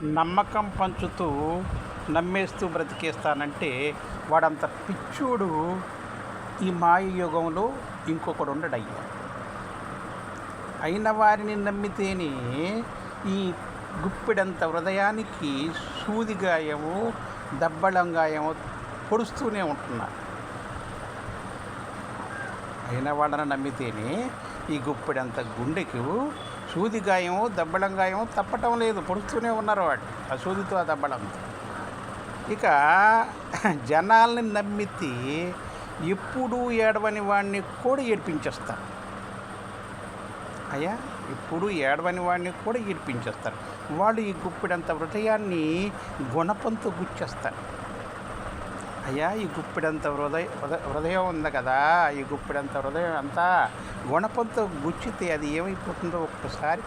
నమ్మకం పంచుతూ నమ్మేస్తూ బ్రతికేస్తానంటే వాడంత పిచ్చోడు ఈ మాయ యుగంలో ఇంకొకడు ఉండడయ్యా. అయిన వారిని నమ్మితేనే ఈ గుప్పెడంత హృదయానికి సూదిగాయమో దబ్బళంగాయమో పొడుస్తూనే ఉంటున్నారు. అయిన వాళ్ళని నమ్మితేనే ఈ గుప్పెడంత గుండెకు సూదిగాయమో దబ్బళంగాయమో తప్పటం లేదు, పొడుస్తూనే ఉన్నారు వాడు ఆ సూదితో ఆ దబ్బళంతో. ఇక జనాల్ని నమ్మితే ఎప్పుడూ ఏడవని వాడిని కూడా ఏడ్పించేస్తారు అయ్యా. ఇప్పుడు ఏడవని వాడిని కూడా ఏడ్పించేస్తారు వాళ్ళు. ఈ గుప్పెడంత హృదయాన్ని గుణపంతో గుచ్చేస్తారు అయ్యా. ఈ గుప్పెడంత హృదయం ఉంది కదా, ఈ గుప్పెడంత హృదయం అంతా గుణపంతో గుచ్చితే అది ఏమైపోతుందో ఒక్కసారి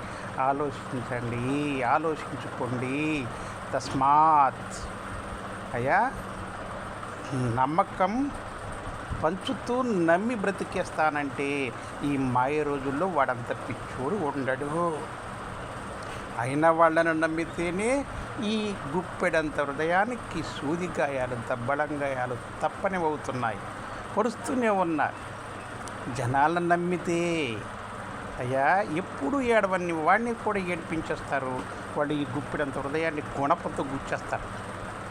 ఆలోచించండి, ఆలోచించుకోండి. తస్మాత్ అయ్యా, నమ్మకం పంచుతూ నమ్మి బ్రతికేస్తానంటే ఈ మాయ రోజుల్లో వాడంత పిచ్చోడు ఉండడు. అయిన వాళ్ళను నమ్మితేనే ఈ గుప్పెడంత హృదయానికి సూదిగాయాలు దబ్బళంగాయాలు తప్పనివవుతున్నాయి, పొడుస్తూనే ఉన్నారు. జనాలను నమ్మితే అయ్యా ఎప్పుడు ఏడవని వాడిని కూడా ఏడిపించేస్తారు వాళ్ళు. ఈ గుప్పెడంత హృదయాన్ని గుణపంతో గుచ్చేస్తారు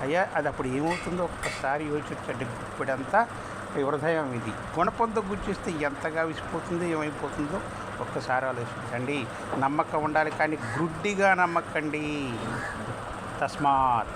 అయ్యా. అది అప్పుడు ఏమవుతుందో ఒక్కసారి యోచించండి. గుప్పెడంతా హృదయం ఇది గుణపంతో గుచ్చిస్తే ఎంతగా విసిపోతుందో ఏమైపోతుందో ఒక్కసారి ఆలోచించండి. నమ్మకం ఉండాలి కానీ గుడ్డిగా నమ్మకండి. తస్మాత్